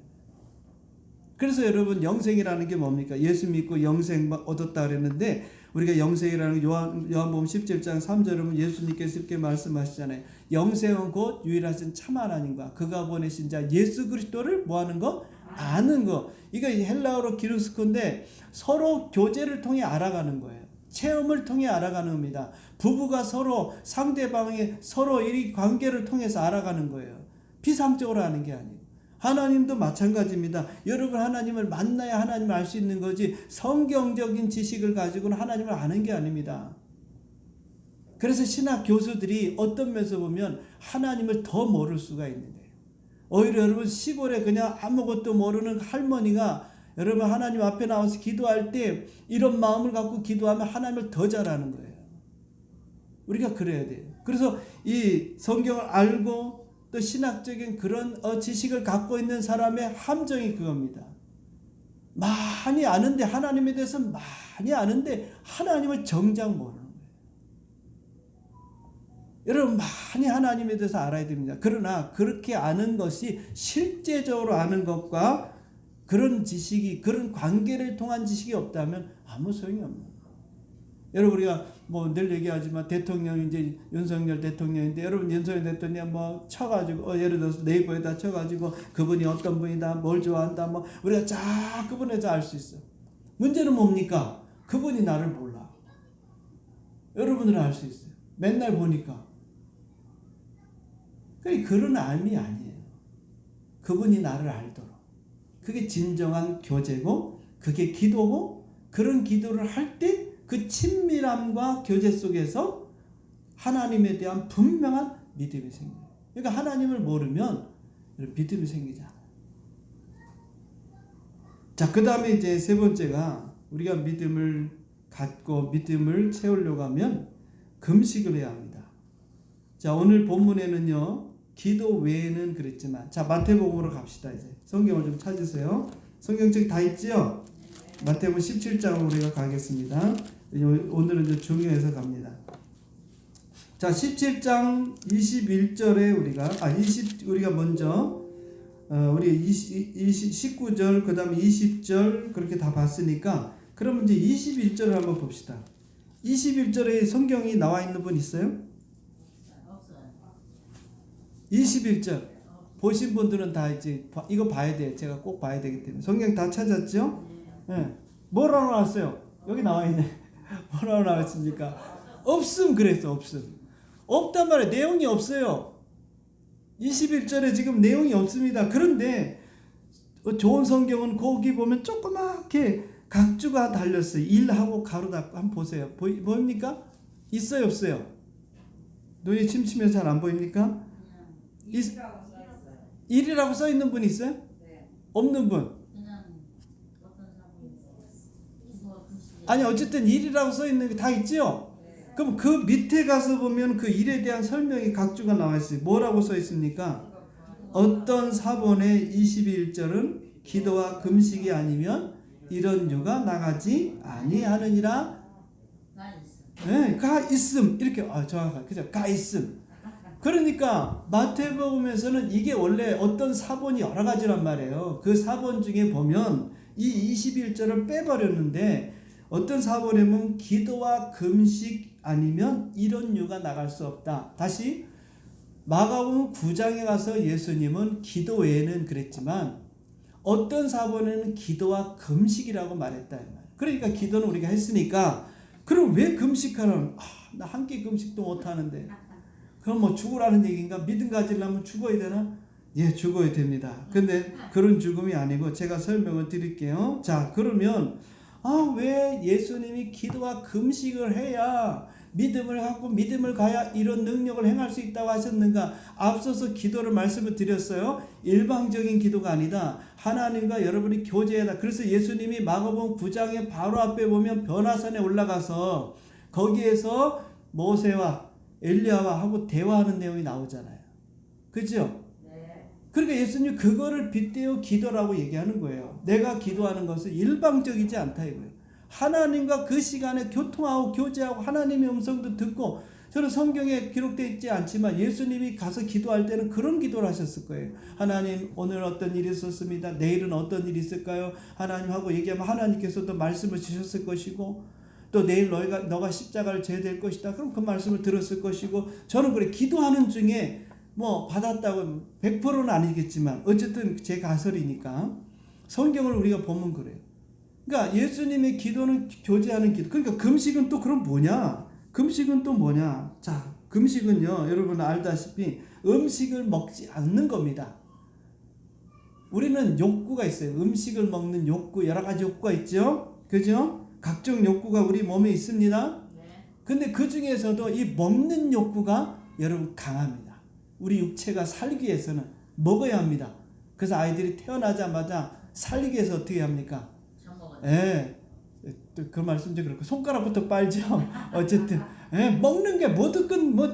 그래서 여러분 영생이라는 게 뭡니까? 예수 믿고 영생 얻었다 그랬는데, 우리가 영생이라는 요한복음 17장 3절에 보면 예수님께서 이렇게 말씀하시잖아요. 영생은 곧 유일하신 참 하나님과 그가 보내신 자 예수 그리스도를 뭐하는 거? 아는 거. 이거 헬라어로 기르스코인데 서로 교제를 통해 알아가는 거예요. 체험을 통해 알아가는 겁니다. 부부가 서로 상대방의 서로 이 관계를 통해서 알아가는 거예요. 피상적으로 하는 게 아니고. 하나님도 마찬가지입니다. 여러분 하나님을 만나야 하나님을 알 수 있는 거지 성경적인 지식을 가지고는 하나님을 아는 게 아닙니다. 그래서 신학 교수들이 어떤 면에서 보면 하나님을 더 모를 수가 있는데, 오히려 여러분 시골에 그냥 아무것도 모르는 할머니가 여러분 하나님 앞에 나와서 기도할 때 이런 마음을 갖고 기도하면 하나님을 더 잘하는 거예요. 우리가 그래야 돼요. 그래서 이 성경을 알고 또 신학적인 그런 지식을 갖고 있는 사람의 함정이 그겁니다. 많이 아는데, 하나님에 대해서 많이 아는데 하나님을 정작 모르는 거예요. 여러분 많이 하나님에 대해서 알아야 됩니다. 그러나 그렇게 아는 것이 실제적으로 아는 것과 그런 지식이, 그런 관계를 통한 지식이 없다면 아무 소용이 없는 거예요. 여러분 우리가 뭐 늘 얘기하지만 대통령이 이제 윤석열 대통령인데, 여러분 윤석열 대통령 뭐 쳐가지고 예를 들어서 네이버에다 쳐가지고 그분이 어떤 분이다, 뭘 좋아한다, 뭐 우리가 쫙 그분에서 알 수 있어. 문제는 뭡니까? 그분이 나를 몰라. 여러분들은 알 수 있어요. 맨날 보니까. 그런 알미 아니에요. 그분이 나를 알도록. 그게 진정한 교제고 그게 기도고, 그런 기도를 할 때 그 친밀함과 교제 속에서 하나님에 대한 분명한 믿음이 생겨요. 그러니까 하나님을 모르면 믿음이 생기지 않아요. 자, 그 다음에 이제 세 번째가, 우리가 믿음을 갖고 믿음을 채우려고 하면 금식을 해야 합니다. 자, 오늘 본문에는요 기도 외에는 그랬지만, 자 마태복음으로 갑시다. 이제 성경을 좀 찾으세요. 성경책 다 있지요? 마태복음 17장으로 우리가 가겠습니다. 오늘은 좀 중요해서 갑니다. 자, 17장 21절에 우리가 먼저 우리 19절 그다음에 20절 그렇게 다 봤으니까, 그러면 이제 21절을 한번 봅시다. 21절에 성경이 나와 있는 분 있어요? 21절 보신 분들은 다 이제 이거 봐야 돼요. 제가 꼭 봐야 되기 때문에. 성경 다 찾았죠? 네. 뭐라고 나왔어요? 여기 나와 있네. 뭐라고 나왔습니까? 없음 그랬어. 없단 말이에요. 내용이 없어요. 21절에 지금 내용이 없습니다. 그런데 좋은 성경은 거기 보면 조그맣게 각주가 달렸어요. 1하고 가로다. 한번 보세요. 보입니까? 있어요 없어요? 눈이 침침해서 잘 안 보입니까? 1이라고 써 있는 분 있어요? 네. 없는 분? 아니 어쨌든 1이라고 써 있는 게 다 있죠? 네. 그럼 그 밑에 가서 보면 그 1에 대한 설명이 각주가 나와 있어요. 뭐라고 써 있습니까? 어떤 사본의 21절은 기도와 금식이 아니면 이런 유가 나가지 아니하느니라. 네, 가 있음. 이렇게 정확하게 그죠? 가 있음. 그러니까 마태복음에서는 이게 원래 어떤 사본이 여러 가지란 말이에요. 그 사본 중에 보면 이 21절을 빼버렸는데, 어떤 사본에 보면 기도와 금식 아니면 이런 유가 나갈 수 없다. 다시 마가복음 9장에 가서 예수님은 기도 외에는 그랬지만 어떤 사본에는 기도와 금식이라고 말했다. 그러니까 기도는 우리가 했으니까 그럼 왜 금식하는? 나 한 끼 금식도 못하는데 그럼 뭐 죽으라는 얘기인가? 믿음 가지려면 죽어야 되나? 예, 죽어야 됩니다. 근데 그런 죽음이 아니고 제가 설명을 드릴게요. 자, 그러면 왜 예수님이 기도와 금식을 해야 믿음을 갖고 믿음을 가야 이런 능력을 행할 수 있다고 하셨는가? 앞서서 기도를 말씀을 드렸어요. 일방적인 기도가 아니다. 하나님과 여러분이 교제하다. 그래서 예수님이 마가복음 9장의 바로 앞에 보면 변화산에 올라가서 거기에서 모세와 엘리야와 하고 대화하는 내용이 나오잖아요. 그죠? 그러니까 예수님 그거를 빗대어 기도라고 얘기하는 거예요. 내가 기도하는 것은 일방적이지 않다 이거예요. 하나님과 그 시간에 교통하고 교제하고 하나님의 음성도 듣고, 저는 성경에 기록되어 있지 않지만 예수님이 가서 기도할 때는 그런 기도를 하셨을 거예요. 하나님, 오늘 어떤 일이 있었습니다. 내일은 어떤 일이 있을까요? 하나님하고 얘기하면 하나님께서도 말씀을 주셨을 것이고, 또 내일 너가 십자가를 져야 될 것이다. 그럼 그 말씀을 들었을 것이고, 저는 그래 기도하는 중에 뭐 받았다고 100%는 아니겠지만 어쨌든 제 가설이니까 성경을 우리가 보면 그래요. 그러니까 예수님의 기도는 교제하는 기도. 그러니까 금식은 또 그럼 뭐냐? 금식은 또 뭐냐? 자, 금식은요, 여러분 알다시피 음식을 먹지 않는 겁니다. 우리는 욕구가 있어요. 음식을 먹는 욕구, 여러 가지 욕구가 있죠? 그죠? 각종 욕구가 우리 몸에 있습니다. 근데 그 중에서도 이 먹는 욕구가 여러분 강합니다. 우리 육체가 살기 위해서는 먹어야 합니다. 그래서 아이들이 태어나자마자 살기 위해서 어떻게 합니까? 예. 또 그 말씀도 그렇고 손가락부터 빨죠. 어쨌든 먹는 게 뭐든 뭐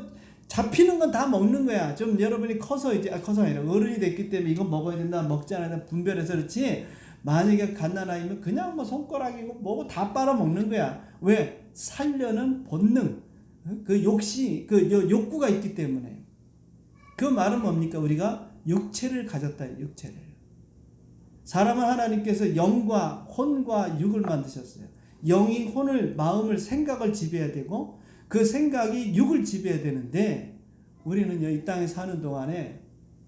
잡히는 건 다 먹는 거야. 좀 여러분이 커서 아니라 어른이 됐기 때문에 이건 먹어야 된다, 먹지 않아야 분별해서 그렇지. 만약에 갓난아이면 그냥 뭐 손가락이고 뭐고 다 빨아 먹는 거야. 왜? 살려는 본능, 그 욕구가 있기 때문에. 그 말은 뭡니까? 우리가 육체를 가졌다. 육체를. 사람은 하나님께서 영과 혼과 육을 만드셨어요. 영이 혼을, 마음을, 생각을 지배해야 되고 그 생각이 육을 지배해야 되는데 우리는 이 땅에 사는 동안에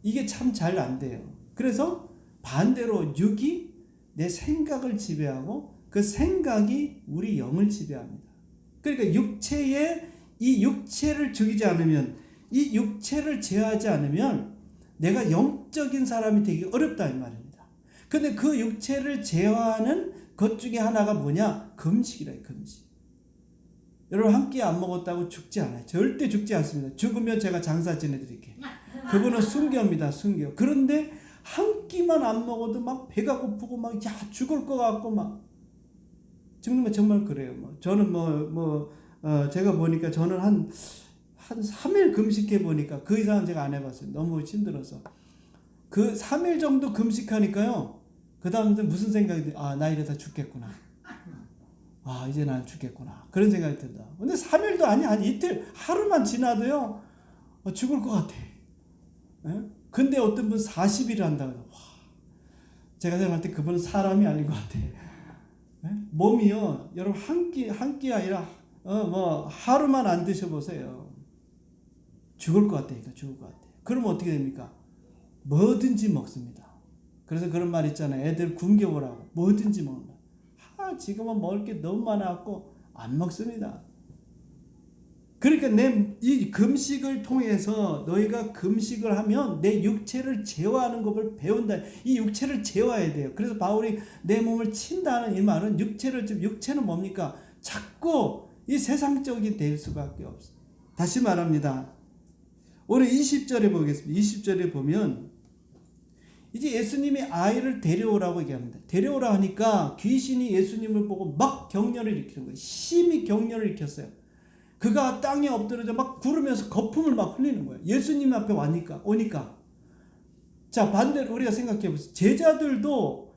이게 참 잘 안 돼요. 그래서 반대로 육이 내 생각을 지배하고 그 생각이 우리 영을 지배합니다. 그러니까 이 육체를 죽이지 않으면, 이 육체를 제어하지 않으면 내가 영적인 사람이 되기 어렵다 이 말입니다. 근데 그 육체를 제어하는 것 중에 하나가 뭐냐? 금식이라. 금식. 여러분 한 끼 안 먹었다고 죽지 않아요. 절대 죽지 않습니다. 죽으면 제가 장사 지내드릴게요. 그분은 순교입니다. 순교. 그런데 한 끼만 안 먹어도 막 배가 고프고 막 죽을 것 같고 막 죽는 거 정말 그래요. 저는 제가 보니까 저는 한 3일 금식해 보니까 그 이상은 제가 안 해봤어요. 너무 힘들어서. 그 3일 정도 금식하니까요. 그 다음부터 무슨 생각이 들어요? 나 이러다 죽겠구나. 이제 난 죽겠구나. 그런 생각이 든다. 근데 3일도 아니, 한 이틀, 하루만 지나도요, 죽을 것 같아. 예? 근데 어떤 분 40일을 한다고. 제가 생각할 때 그분은 사람이 아닌 것 같아. 예? 몸이요, 여러분 한 끼 아니라, 하루만 안 드셔보세요. 죽을 것 같다니까, 죽을 것 같아. 그러면 어떻게 됩니까? 뭐든지 먹습니다. 그래서 그런 말 있잖아요. 애들 군경을 뭐든지 먹는다. 지금은 먹을 게 너무 많아갖고 안 먹습니다. 그러니까 이 금식을 통해서 너희가 금식을 하면 내 육체를 제어하는 것을 배운다. 이 육체를 제어해야 돼요. 그래서 바울이 내 몸을 친다는 이 말은 육체는 뭡니까? 자꾸 이 세상적이 될 수밖에 없어요. 다시 말합니다. 오늘 20절에 보겠습니다. 20절에 보면 이제 예수님이 아이를 데려오라고 얘기합니다. 데려오라 하니까 귀신이 예수님을 보고 막 격려를 일으키는 거예요. 심히 격려를 일으켰어요. 그가 땅에 엎드려져 막 구르면서 거품을 막 흘리는 거예요. 예수님 앞에 오니까. 자, 반대로 우리가 생각해 보세요. 제자들도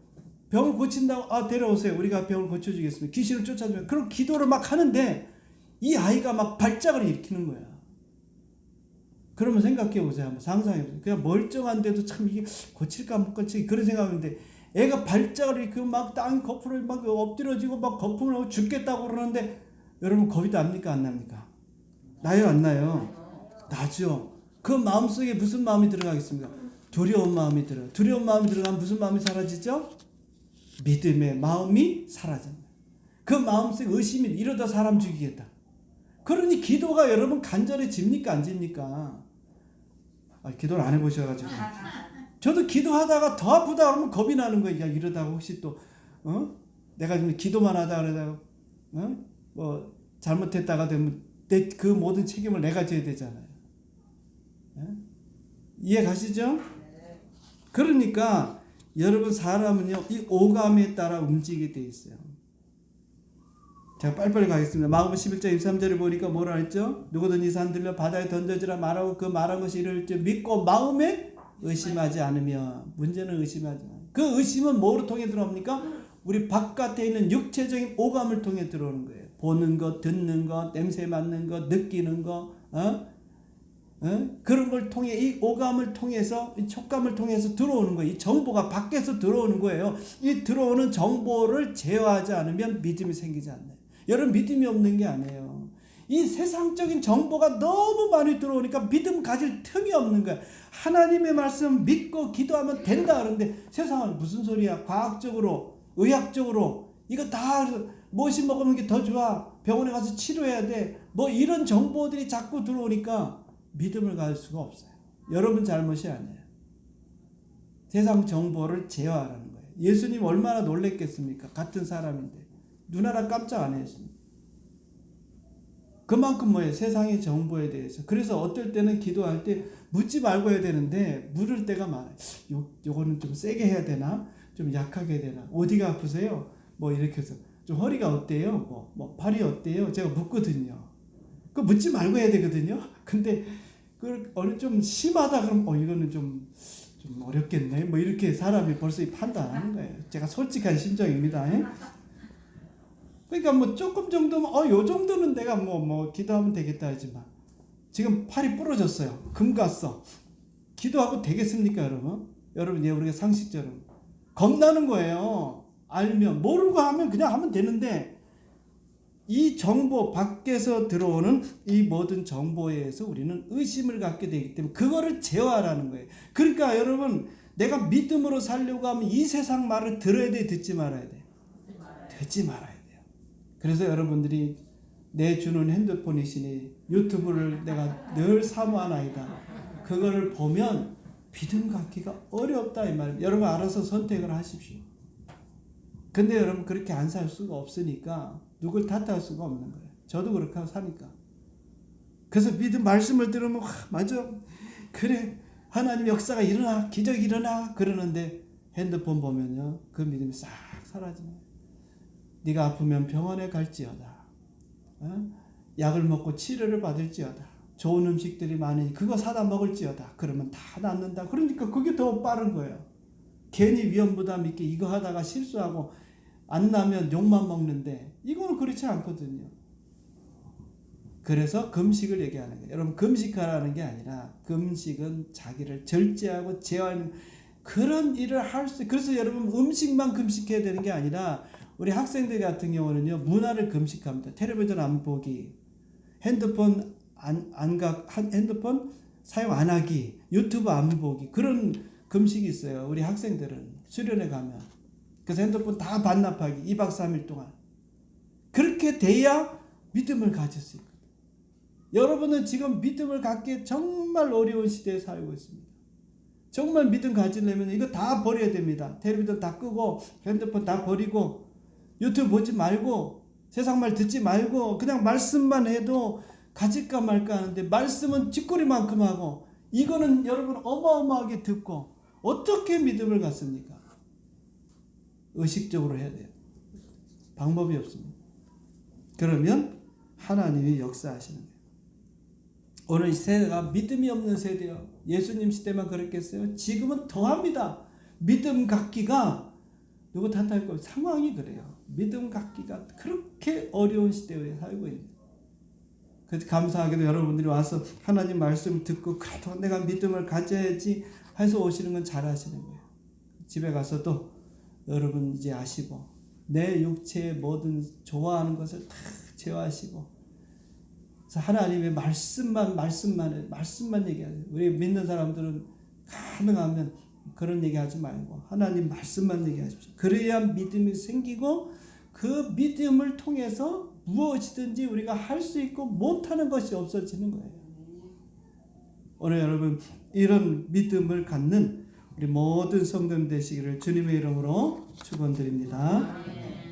병을 고친다고 데려오세요. 우리가 병을 고쳐주겠습니다. 귀신을 쫓아주면. 그럼 기도를 막 하는데 이 아이가 막 발작을 일으키는 거야. 그러면 생각해 보세요. 한번 상상해 보세요. 그냥 멀쩡한데도 참 이게 고칠까 못 고칠까 그런 생각인데 애가 발작을 일으키고 막 땅 거품을 막 엎드려지고 막 거품을 하고 죽겠다고 그러는데 여러분 겁이 납니까 안 납니까? 나요 안 나요? 나죠. 그 마음속에 무슨 마음이 들어가겠습니까? 두려운 마음이 들어요. 두려운 마음이 들어가면 무슨 마음이 사라지죠? 믿음의 마음이 사라집니다. 그 마음속에 의심이 이러다 사람 죽이겠다. 그러니 기도가 여러분 간절해집니까 안 집니까? 기도를 안 해보셔가지고 저도 기도하다가 더 아프다 그러면 겁이 나는 거예요. 야, 이러다가 혹시 또 내가 지금 기도만 하다 그러다가 뭐 잘못했다가 되면 그 모든 책임을 내가 져야 되잖아요. 이해 가시죠? 그러니까 여러분 사람은요 이 오감에 따라 움직이게 돼 있어요. 제가 빨리빨리 가겠습니다. 마가복음 11장 23절에 보니까 뭐라 했죠? 누구든지 산 들려 바다에 던져지라 말하고 그 말한 것이 이를 줄 믿고 마음에 의심하지 않으면. 문제는 의심하지 않아요. 그 의심은 뭐로 통해 들어옵니까? 우리 바깥에 있는 육체적인 오감을 통해 들어오는 거예요. 보는 것, 듣는 것, 냄새 맡는 것, 느끼는 것, 그런 걸 통해 이 오감을 통해서 이 촉감을 통해서 들어오는 거예요. 이 정보가 밖에서 들어오는 거예요. 이 들어오는 정보를 제어하지 않으면 믿음이 생기지 않나요? 여러분 믿음이 없는 게 아니에요. 이 세상적인 정보가 너무 많이 들어오니까 믿음 가질 틈이 없는 거야. 하나님의 말씀 믿고 기도하면 된다 그러는데 세상은 무슨 소리야? 과학적으로, 의학적으로 이거 다 무엇이 먹으면 게 더 좋아. 병원에 가서 치료해야 돼. 뭐 이런 정보들이 자꾸 들어오니까 믿음을 가질 수가 없어요. 여러분 잘못이 아니에요. 세상 정보를 제어하라는 거예요. 예수님 얼마나 놀랬겠습니까? 같은 사람인데. 눈알아 깜짝 안 했습니다. 그만큼 뭐예요? 세상의 정보에 대해서. 그래서 어떨 때는 기도할 때 묻지 말고 해야 되는데 물을 때가 많아요. 요거는 좀 세게 해야 되나? 좀 약하게 해야 되나? 어디가 아프세요? 뭐 이렇게 해서 좀 허리가 어때요? 뭐 팔이 어때요? 제가 묻거든요. 그 묻지 말고 해야 되거든요. 근데 그걸 좀 심하다 그러면 이거는 좀 어렵겠네. 뭐 이렇게 사람이 벌써 판단하는 거예요. 제가 솔직한 심정입니다. 그러니까 뭐 조금 정도면 요 정도는 내가 뭐 기도하면 되겠다 하지만 지금 팔이 부러졌어요. 금 갔어. 기도하고 되겠습니까, 여러분? 여러분, 우리가 상식적으로 겁나는 거예요. 알면 모르고 하면 그냥 하면 되는데 이 정보 밖에서 들어오는 이 모든 정보에 의해서 우리는 의심을 갖게 되기 때문에 그거를 제어하라는 거예요. 그러니까 여러분 내가 믿음으로 살려고 하면 이 세상 말을 들어야 돼, 듣지 말아야 돼? 듣지 말아야 돼요. 그래서 여러분들이 내주는 핸드폰이시니 유튜브를 내가 늘 사모하나이다. 그거를 보면 믿음 갖기가 어렵다 이 말입니다. 여러분 알아서 선택을 하십시오. 근데 여러분 그렇게 안 살 수가 없으니까 누굴 탓할 수가 없는 거예요. 저도 그렇게 하고 사니까. 그래서 믿음 말씀을 들으면 맞아. 그래. 하나님 역사가 일어나. 기적이 일어나. 그러는데 핸드폰 보면요. 그 믿음이 싹 사라집니다. 네가 아프면 병원에 갈지어다. 약을 먹고 치료를 받을지어다. 좋은 음식들이 많으니 그거 사다 먹을지어다. 그러면 다 낫는다. 그러니까 그게 더 빠른 거예요. 괜히 위험부담 있게 이거 하다가 실수하고 안 나면 욕만 먹는데 이거는 그렇지 않거든요. 그래서 금식을 얘기하는 거예요. 여러분 금식하라는 게 아니라 금식은 자기를 절제하고 제어하는 그런 일을 할 수. 그래서 여러분 음식만 금식해야 되는 게 아니라 우리 학생들 같은 경우는요 문화를 금식합니다. 텔레비전 안 보기, 핸드폰 핸드폰 사용 안 하기, 유튜브 안 보기 그런 금식이 있어요. 우리 학생들은 수련회 가면. 그래서 핸드폰 다 반납하기 2박 3일 동안. 그렇게 돼야 믿음을 가질 수 있거든요. 여러분은 지금 믿음을 갖기에 정말 어려운 시대에 살고 있습니다. 정말 믿음 가지려면 이거 다 버려야 됩니다. 텔레비전 다 끄고 핸드폰 다 버리고 유튜브 보지 말고 세상 말 듣지 말고 그냥 말씀만 해도 가질까 말까 하는데 말씀은 쥐꼬리만큼 하고 이거는 여러분 어마어마하게 듣고 어떻게 믿음을 갖습니까? 의식적으로 해야 돼요. 방법이 없습니다. 그러면 하나님이 역사하시는 거예요. 오늘 이 세대가 믿음이 없는 세대요. 예수님 시대만 그랬겠어요? 지금은 더합니다. 믿음 갖기가 누구 탓할 거 상황이 그래요. 믿음 갖기가 그렇게 어려운 시대에 살고 있는. 그래서 감사하게도 여러분들이 와서 하나님 말씀을 듣고 그래도 내가 믿음을 가져야지 해서 오시는 건 잘하시는 거예요. 집에 가서도 여러분 이제 아시고 내 육체의 모든 좋아하는 것을 다 제어하시고 그래서 하나님의 말씀만 얘기하세요. 우리 믿는 사람들은 가능하면 그런 얘기하지 말고 하나님 말씀만 얘기하십시오. 그래야 믿음이 생기고 그 믿음을 통해서 무엇이든지 우리가 할 수 있고 못하는 것이 없어지는 거예요. 오늘 여러분 이런 믿음을 갖는 우리 모든 성도님 되시기를 주님의 이름으로 축원드립니다.